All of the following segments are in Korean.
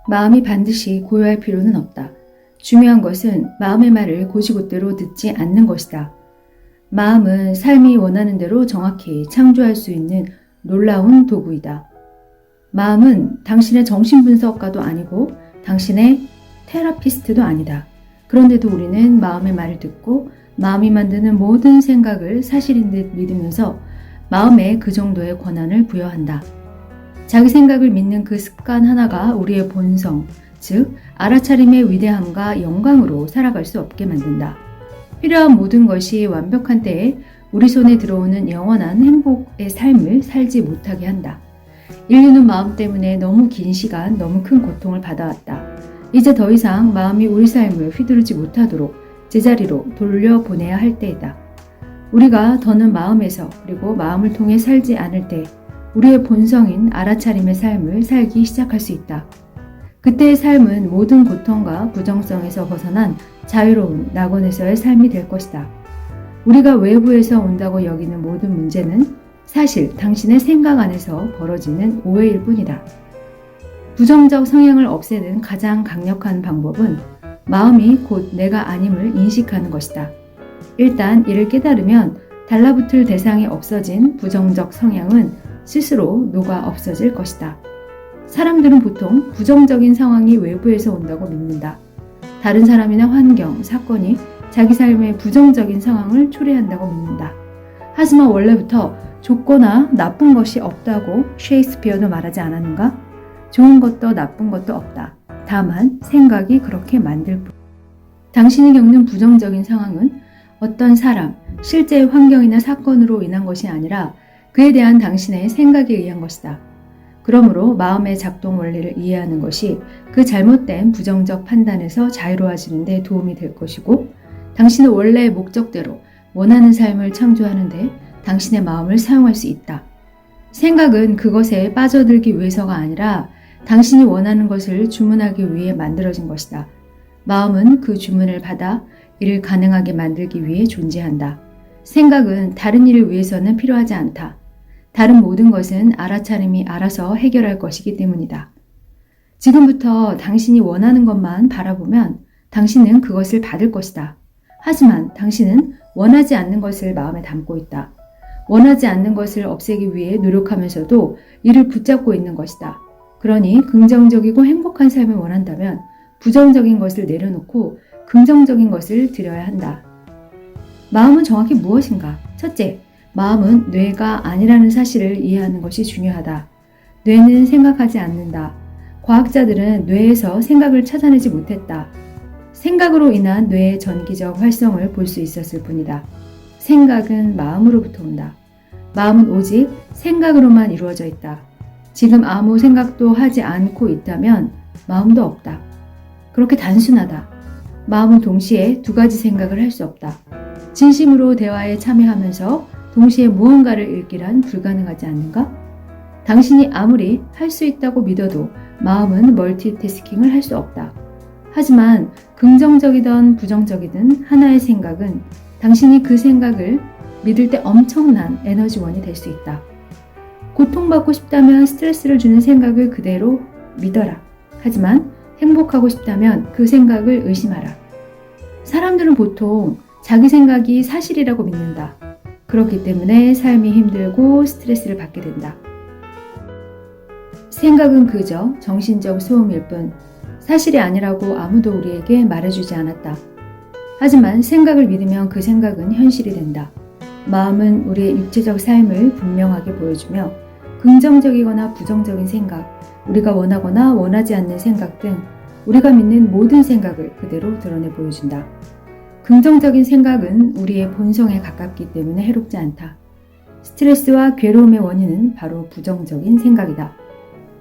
마음이 반드시 고요할 필요는 없다. 중요한 것은 마음의 말을 곧이곧대로 듣지 않는 것이다. 마음은 삶이 원하는 대로 정확히 창조할 수 있는 놀라운 도구이다. 마음은 당신의 정신분석가도 아니고 당신의 테라피스트도 아니다. 그런데도 우리는 마음의 말을 듣고 마음이 만드는 모든 생각을 사실인 듯 믿으면서 마음에 그 정도의 권한을 부여한다. 자기 생각을 믿는 그 습관 하나가 우리의 본성, 즉 알아차림의 위대함과 영광으로 살아갈 수 없게 만든다. 필요한 모든 것이 완벽한 때에 우리 손에 들어오는 영원한 행복의 삶을 살지 못하게 한다. 인류는 마음 때문에 너무 긴 시간, 너무 큰 고통을 받아왔다. 이제 더 이상 마음이 우리 삶을 휘두르지 못하도록 제자리로 돌려보내야 할 때이다. 우리가 더는 마음에서 그리고 마음을 통해 살지 않을 때 우리의 본성인 알아차림의 삶을 살기 시작할 수 있다. 그때의 삶은 모든 고통과 부정성에서 벗어난 자유로운 낙원에서의 삶이 될 것이다. 우리가 외부에서 온다고 여기는 모든 문제는 사실 당신의 생각 안에서 벌어지는 오해일 뿐이다. 부정적 성향을 없애는 가장 강력한 방법은 마음이 곧 내가 아님을 인식하는 것이다. 일단 이를 깨달으면 달라붙을 대상이 없어진 부정적 성향은 스스로 녹아 없어질 것이다. 사람들은 보통 부정적인 상황이 외부에서 온다고 믿는다. 다른 사람이나 환경, 사건이 자기 삶에 부정적인 상황을 초래한다고 믿는다. 하지만 원래부터 좋거나 나쁜 것이 없다고 셰익스피어도 말하지 않았는가? 좋은 것도 나쁜 것도 없다. 다만 생각이 그렇게 만들 뿐. 당신이 겪는 부정적인 상황은 어떤 사람, 실제의 환경이나 사건으로 인한 것이 아니라 그에 대한 당신의 생각에 의한 것이다. 그러므로 마음의 작동 원리를 이해하는 것이 그 잘못된 부정적 판단에서 자유로워지는 데 도움이 될 것이고 당신의 원래의 목적대로 원하는 삶을 창조하는 데 당신의 마음을 사용할 수 있다. 생각은 그것에 빠져들기 위해서가 아니라 당신이 원하는 것을 주문하기 위해 만들어진 것이다. 마음은 그 주문을 받아 이를 가능하게 만들기 위해 존재한다. 생각은 다른 일을 위해서는 필요하지 않다. 다른 모든 것은 알아차림이 알아서 해결할 것이기 때문이다. 지금부터 당신이 원하는 것만 바라보면 당신은 그것을 받을 것이다. 하지만 당신은 원하지 않는 것을 마음에 담고 있다. 원하지 않는 것을 없애기 위해 노력하면서도 이를 붙잡고 있는 것이다. 그러니 긍정적이고 행복한 삶을 원한다면 부정적인 것을 내려놓고 긍정적인 것을 들여야 한다. 마음은 정확히 무엇인가? 첫째, 마음은 뇌가 아니라는 사실을 이해하는 것이 중요하다. 뇌는 생각하지 않는다. 과학자들은 뇌에서 생각을 찾아내지 못했다. 생각으로 인한 뇌의 전기적 활성을 볼 수 있었을 뿐이다. 생각은 마음으로부터 온다. 마음은 오직 생각으로만 이루어져 있다. 지금 아무 생각도 하지 않고 있다면 마음도 없다. 그렇게 단순하다. 마음은 동시에 두 가지 생각을 할 수 없다. 진심으로 대화에 참여하면서 동시에 무언가를 읽기란 불가능하지 않는가? 당신이 아무리 할 수 있다고 믿어도 마음은 멀티태스킹을 할 수 없다. 하지만 긍정적이든 부정적이든 하나의 생각은 당신이 그 생각을 믿을 때 엄청난 에너지원이 될 수 있다. 고통받고 싶다면 스트레스를 주는 생각을 그대로 믿어라. 하지만 행복하고 싶다면 그 생각을 의심하라. 사람들은 보통 자기 생각이 사실이라고 믿는다. 그렇기 때문에 삶이 힘들고 스트레스를 받게 된다. 생각은 그저 정신적 소음일 뿐 사실이 아니라고 아무도 우리에게 말해주지 않았다. 하지만 생각을 믿으면 그 생각은 현실이 된다. 마음은 우리의 육체적 삶을 분명하게 보여주며 긍정적이거나 부정적인 생각, 우리가 원하거나 원하지 않는 생각 등 우리가 믿는 모든 생각을 그대로 드러내 보여준다. 긍정적인 생각은 우리의 본성에 가깝기 때문에 해롭지 않다. 스트레스와 괴로움의 원인은 바로 부정적인 생각이다.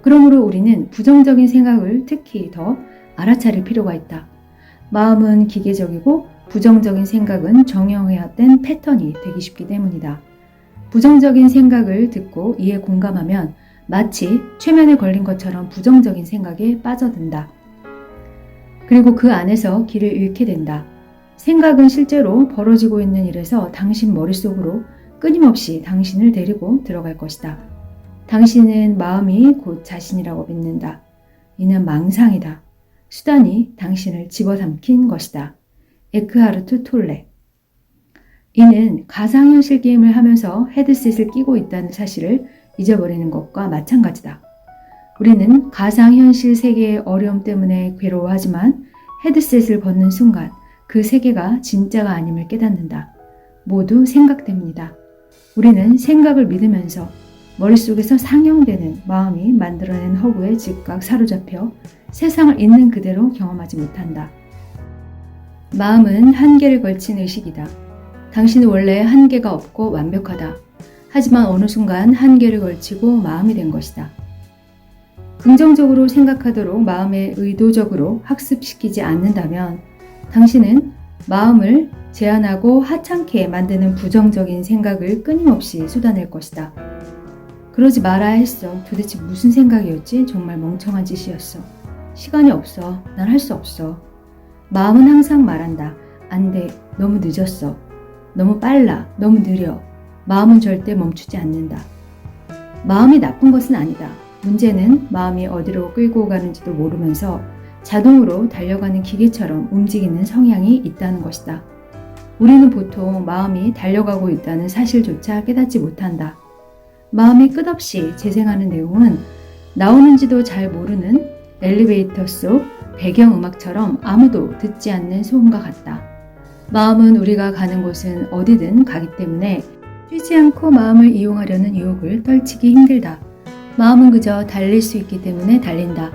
그러므로 우리는 부정적인 생각을 특히 더 알아차릴 필요가 있다. 마음은 기계적이고 부정적인 생각은 정형화된 패턴이 되기 쉽기 때문이다. 부정적인 생각을 듣고 이에 공감하면 마치 최면에 걸린 것처럼 부정적인 생각에 빠져든다. 그리고 그 안에서 길을 잃게 된다. 생각은 실제로 벌어지고 있는 일에서 당신 머릿속으로 끊임없이 당신을 데리고 들어갈 것이다. 당신은 마음이 곧 자신이라고 믿는다. 이는 망상이다. 수단이 당신을 집어삼킨 것이다. 에크하르트 톨레. 이는 가상현실 게임을 하면서 헤드셋을 끼고 있다는 사실을 잊어버리는 것과 마찬가지다. 우리는 가상현실 세계의 어려움 때문에 괴로워하지만 헤드셋을 벗는 순간 그 세계가 진짜가 아님을 깨닫는다. 모두 생각 때문이다. 우리는 생각을 믿으면서 머릿속에서 상영되는 마음이 만들어낸 허구에 즉각 사로잡혀 세상을 있는 그대로 경험하지 못한다. 마음은 한계를 걸친 의식이다. 당신은 원래 한계가 없고 완벽하다. 하지만 어느 순간 한계를 걸치고 마음이 된 것이다. 긍정적으로 생각하도록 마음에 의도적으로 학습시키지 않는다면 당신은 마음을 제한하고 하찮게 만드는 부정적인 생각을 끊임없이 쏟아낼 것이다. 그러지 말아야 했어. 도대체 무슨 생각이었지? 정말 멍청한 짓이었어. 시간이 없어. 난 할 수 없어. 마음은 항상 말한다. 안 돼. 너무 늦었어. 너무 빨라. 너무 느려. 마음은 절대 멈추지 않는다. 마음이 나쁜 것은 아니다. 문제는 마음이 어디로 끌고 가는지도 모르면서 자동으로 달려가는 기계처럼 움직이는 성향이 있다는 것이다. 우리는 보통 마음이 달려가고 있다는 사실조차 깨닫지 못한다. 마음이 끝없이 재생하는 내용은 나오는지도 잘 모르는 엘리베이터 속 배경음악처럼 아무도 듣지 않는 소음과 같다. 마음은 우리가 가는 곳은 어디든 가기 때문에 쉬지 않고 마음을 이용하려는 유혹을 떨치기 힘들다. 마음은 그저 달릴 수 있기 때문에 달린다.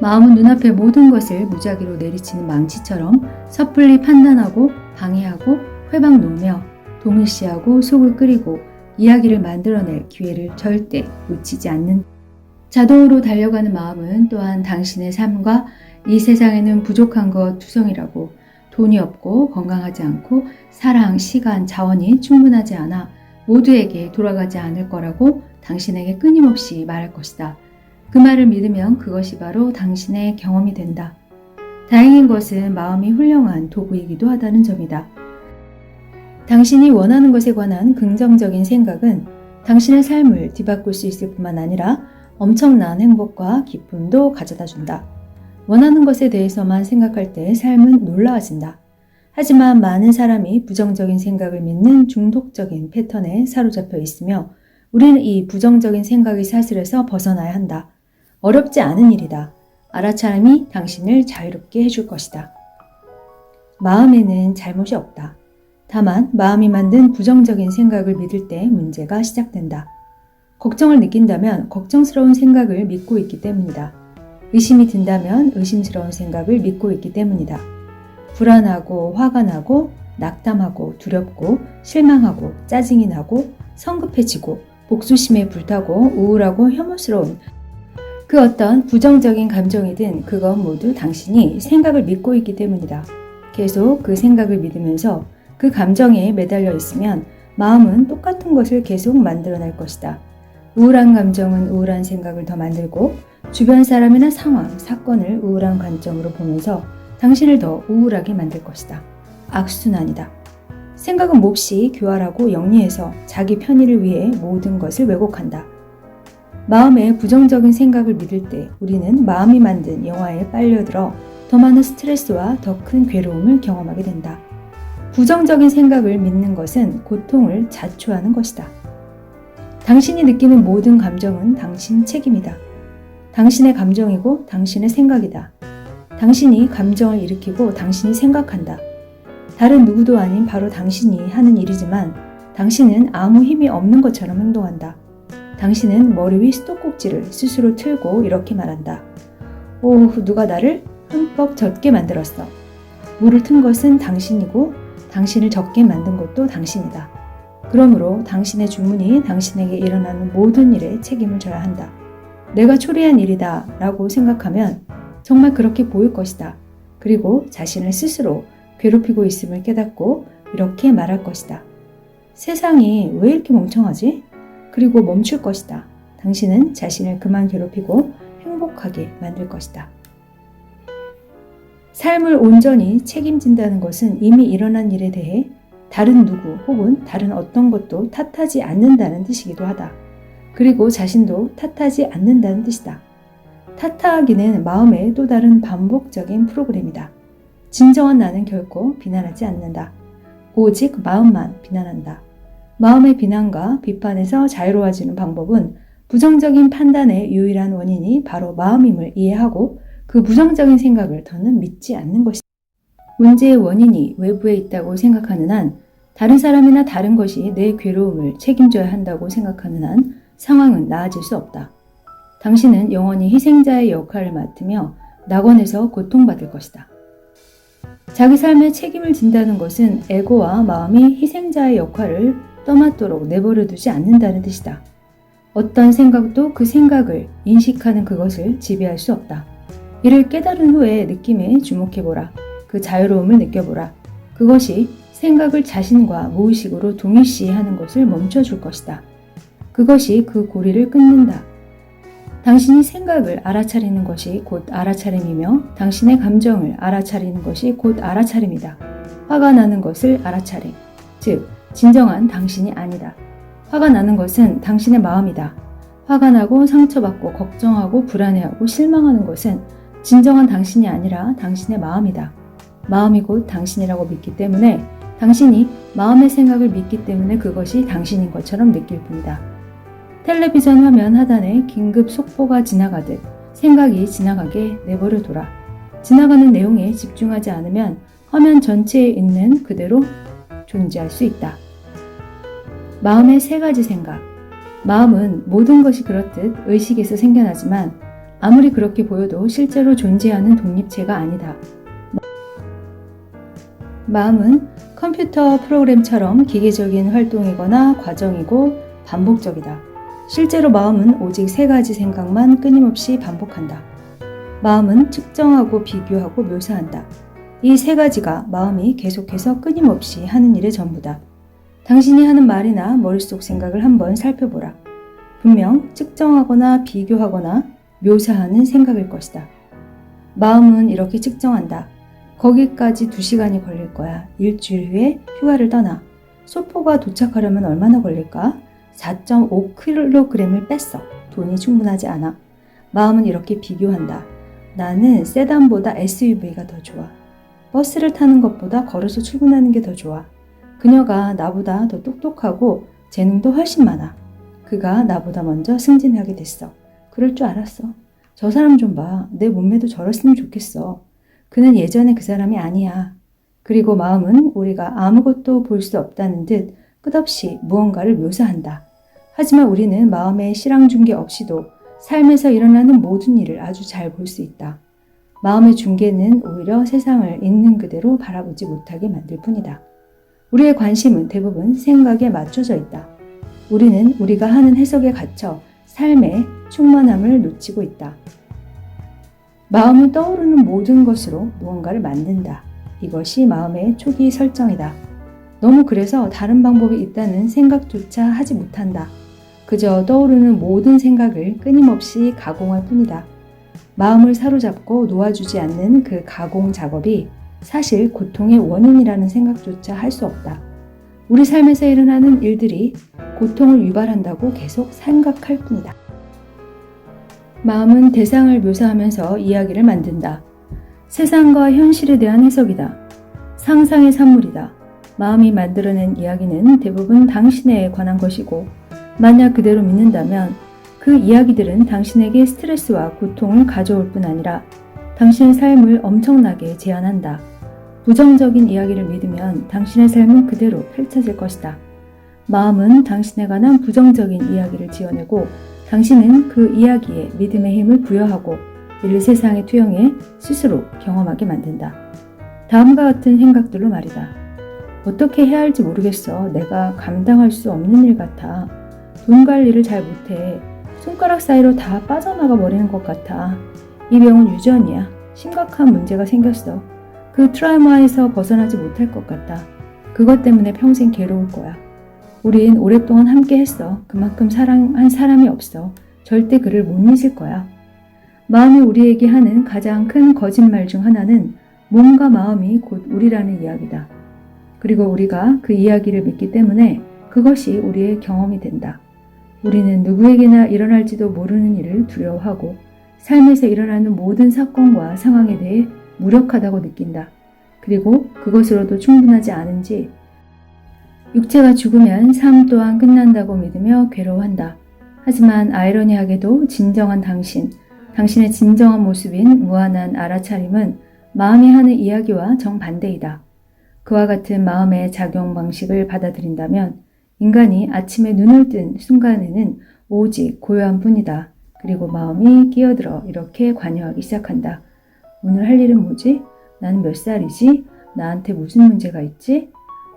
마음은 눈앞의 모든 것을 무작위로 내리치는 망치처럼 섣불리 판단하고 방해하고 회방 놓으며 동일시하고 속을 끓이고 이야기를 만들어낼 기회를 절대 놓치지 않는 자동으로 달려가는 마음은 또한 당신의 삶과 이 세상에는 부족한 것 투성이라고 돈이 없고 건강하지 않고 사랑, 시간, 자원이 충분하지 않아 모두에게 돌아가지 않을 거라고 당신에게 끊임없이 말할 것이다. 그 말을 믿으면 그것이 바로 당신의 경험이 된다. 다행인 것은 마음이 훌륭한 도구이기도 하다는 점이다. 당신이 원하는 것에 관한 긍정적인 생각은 당신의 삶을 뒤바꿀 수 있을 뿐만 아니라 엄청난 행복과 기쁨도 가져다 준다. 원하는 것에 대해서만 생각할 때 삶은 놀라워진다. 하지만 많은 사람이 부정적인 생각을 믿는 중독적인 패턴에 사로잡혀 있으며 우리는 이 부정적인 생각의 사슬에서 벗어나야 한다. 어렵지 않은 일이다. 알아차림이 당신을 자유롭게 해줄 것이다. 마음에는 잘못이 없다. 다만 마음이 만든 부정적인 생각을 믿을 때 문제가 시작된다. 걱정을 느낀다면 걱정스러운 생각을 믿고 있기 때문이다. 의심이 든다면 의심스러운 생각을 믿고 있기 때문이다. 불안하고 화가 나고 낙담하고 두렵고 실망하고 짜증이 나고 성급해지고 복수심에 불타고 우울하고 혐오스러운 그 어떤 부정적인 감정이든 그건 모두 당신이 생각을 믿고 있기 때문이다. 계속 그 생각을 믿으면서 그 감정에 매달려 있으면 마음은 똑같은 것을 계속 만들어낼 것이다. 우울한 감정은 우울한 생각을 더 만들고 주변 사람이나 상황, 사건을 우울한 관점으로 보면서 당신을 더 우울하게 만들 것이다. 악순환이다. 생각은 몹시 교활하고 영리해서 자기 편의를 위해 모든 것을 왜곡한다. 마음에 부정적인 생각을 믿을 때 우리는 마음이 만든 영화에 빨려들어 더 많은 스트레스와 더 큰 괴로움을 경험하게 된다. 부정적인 생각을 믿는 것은 고통을 자초하는 것이다. 당신이 느끼는 모든 감정은 당신 책임이다. 당신의 감정이고 당신의 생각이다. 당신이 감정을 일으키고 당신이 생각한다. 다른 누구도 아닌 바로 당신이 하는 일이지만 당신은 아무 힘이 없는 것처럼 행동한다. 당신은 머리 위 수도꼭지를 스스로 틀고 이렇게 말한다. 오, 누가 나를 흠뻑 젖게 만들었어. 물을 튼 것은 당신이고 당신을 젖게 만든 것도 당신이다. 그러므로 당신의 주문이 당신에게 일어나는 모든 일에 책임을 져야 한다. 내가 초래한 일이다 라고 생각하면 정말 그렇게 보일 것이다. 그리고 자신을 스스로 괴롭히고 있음을 깨닫고 이렇게 말할 것이다. 세상이 왜 이렇게 멍청하지? 그리고 멈출 것이다. 당신은 자신을 그만 괴롭히고 행복하게 만들 것이다. 삶을 온전히 책임진다는 것은 이미 일어난 일에 대해 다른 누구 혹은 다른 어떤 것도 탓하지 않는다는 뜻이기도 하다. 그리고 자신도 탓하지 않는다는 뜻이다. 탓하기는 마음의 또 다른 반복적인 프로그램이다. 진정한 나는 결코 비난하지 않는다. 오직 마음만 비난한다. 마음의 비난과 비판에서 자유로워지는 방법은 부정적인 판단의 유일한 원인이 바로 마음임을 이해하고 그 부정적인 생각을 더는 믿지 않는 것이다. 문제의 원인이 외부에 있다고 생각하는 한, 다른 사람이나 다른 것이 내 괴로움을 책임져야 한다고 생각하는 한 상황은 나아질 수 없다. 당신은 영원히 희생자의 역할을 맡으며 낙원에서 고통받을 것이다. 자기 삶에 책임을 진다는 것은 에고와 마음이 희생자의 역할을 떠맡도록 내버려 두지 않는다는 뜻이다. 어떤 생각도 그 생각을 인식하는 그것을 지배할 수 없다. 이를 깨달은 후에 느낌에 주목해보라. 그 자유로움을 느껴보라. 그것이 생각을 자신과 무의식으로 동일시하는 것을 멈춰줄 것이다. 그것이 그 고리를 끊는다. 당신이 생각을 알아차리는 것이 곧 알아차림이며 당신의 감정을 알아차리는 것이 곧 알아차림이다. 화가 나는 것을 알아차림, 즉 진정한 당신이 아니다. 화가 나는 것은 당신의 마음이다. 화가 나고 상처받고 걱정하고 불안해하고 실망하는 것은 진정한 당신이 아니라 당신의 마음이다. 마음이 곧 당신이라고 믿기 때문에 당신이 마음의 생각을 믿기 때문에 그것이 당신인 것처럼 느낄 뿐이다. 텔레비전 화면 하단에 긴급 속보가 지나가듯 생각이 지나가게 내버려둬라. 지나가는 내용에 집중하지 않으면 화면 전체에 있는 그대로 존재할 수 있다. 마음의 세 가지 생각. 마음은 모든 것이 그렇듯 의식에서 생겨나지만 아무리 그렇게 보여도 실제로 존재하는 독립체가 아니다. 마음은 컴퓨터 프로그램처럼 기계적인 활동이거나 과정이고 반복적이다. 실제로 마음은 오직 세 가지 생각만 끊임없이 반복한다. 마음은 측정하고 비교하고 묘사한다. 이 세 가지가 마음이 계속해서 끊임없이 하는 일의 전부다. 당신이 하는 말이나 머릿속 생각을 한번 살펴보라. 분명 측정하거나 비교하거나 묘사하는 생각일 것이다. 마음은 이렇게 측정한다. 거기까지 2시간이 걸릴 거야. 일주일 후에 휴가를 떠나. 소포가 도착하려면 얼마나 걸릴까? 4.5kg을 뺐어. 돈이 충분하지 않아. 마음은 이렇게 비교한다. 나는 세단보다 SUV가 더 좋아. 버스를 타는 것보다 걸어서 출근하는 게 더 좋아. 그녀가 나보다 더 똑똑하고 재능도 훨씬 많아. 그가 나보다 먼저 승진하게 됐어. 그럴 줄 알았어. 저 사람 좀 봐. 내 몸매도 저랬으면 좋겠어. 그는 예전에 그 사람이 아니야. 그리고 마음은 우리가 아무것도 볼 수 없다는 듯 끝없이 무언가를 묘사한다. 하지만 우리는 마음의 실황중계 없이도 삶에서 일어나는 모든 일을 아주 잘 볼 수 있다. 마음의 중계는 오히려 세상을 있는 그대로 바라보지 못하게 만들 뿐이다. 우리의 관심은 대부분 생각에 맞춰져 있다. 우리는 우리가 하는 해석에 갇혀 삶의 충만함을 놓치고 있다. 마음은 떠오르는 모든 것으로 무언가를 만든다. 이것이 마음의 초기 설정이다. 너무 그래서 다른 방법이 있다는 생각조차 하지 못한다. 그저 떠오르는 모든 생각을 끊임없이 가공할 뿐이다. 마음을 사로잡고 놓아주지 않는 그 가공 작업이 사실 고통의 원인이라는 생각조차 할 수 없다. 우리 삶에서 일어나는 일들이 고통을 유발한다고 계속 생각할 뿐이다. 마음은 대상을 묘사하면서 이야기를 만든다. 세상과 현실에 대한 해석이다. 상상의 산물이다. 마음이 만들어낸 이야기는 대부분 당신에 관한 것이고 만약 그대로 믿는다면 그 이야기들은 당신에게 스트레스와 고통을 가져올 뿐 아니라 당신의 삶을 엄청나게 제한한다. 부정적인 이야기를 믿으면 당신의 삶은 그대로 펼쳐질 것이다. 마음은 당신에 관한 부정적인 이야기를 지어내고 당신은 그 이야기에 믿음의 힘을 부여하고 이를 세상에 투영해 스스로 경험하게 만든다. 다음과 같은 생각들로 말이다. 어떻게 해야 할지 모르겠어. 내가 감당할 수 없는 일 같아. 돈 관리를 잘 못해. 손가락 사이로 다 빠져나가 버리는 것 같아. 이 병은 유전이야. 심각한 문제가 생겼어. 그 트라우마에서 벗어나지 못할 것 같다. 그것 때문에 평생 괴로울 거야. 우린 오랫동안 함께 했어. 그만큼 사랑한 사람이 없어. 절대 그를 못 잊을 거야. 마음이 우리에게 하는 가장 큰 거짓말 중 하나는 몸과 마음이 곧 우리라는 이야기다. 그리고 우리가 그 이야기를 믿기 때문에 그것이 우리의 경험이 된다. 우리는 누구에게나 일어날지도 모르는 일을 두려워하고 삶에서 일어나는 모든 사건과 상황에 대해 무력하다고 느낀다. 그리고 그것으로도 충분하지 않은지 육체가 죽으면 삶 또한 끝난다고 믿으며 괴로워한다. 하지만 아이러니하게도 진정한 당신의 진정한 모습인 무한한 알아차림은 마음이 하는 이야기와 정반대이다. 그와 같은 마음의 작용 방식을 받아들인다면 인간이 아침에 눈을 뜬 순간에는 오직 고요한 뿐이다. 그리고 마음이 끼어들어 이렇게 관여하기 시작한다. 오늘 할 일은 뭐지? 나는 몇 살이지? 나한테 무슨 문제가 있지?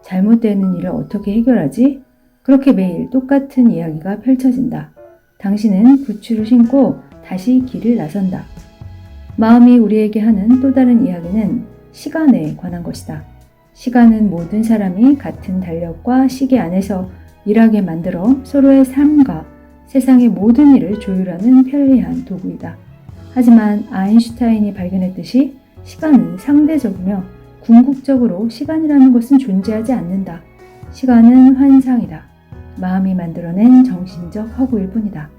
잘못되는 일을 어떻게 해결하지? 그렇게 매일 똑같은 이야기가 펼쳐진다. 당신은 부츠를 신고 다시 길을 나선다. 마음이 우리에게 하는 또 다른 이야기는 시간에 관한 것이다. 시간은 모든 사람이 같은 달력과 시계 안에서 일하게 만들어 서로의 삶과 세상의 모든 일을 조율하는 편리한 도구이다. 하지만 아인슈타인이 발견했듯이 시간은 상대적이며 궁극적으로 시간이라는 것은 존재하지 않는다. 시간은 환상이다. 마음이 만들어낸 정신적 허구일 뿐이다.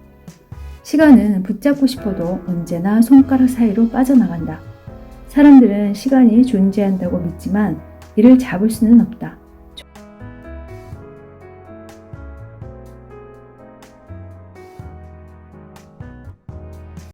시간은 붙잡고 싶어도 언제나 손가락 사이로 빠져나간다. 사람들은 시간이 존재한다고 믿지만 이를 잡을 수는 없다.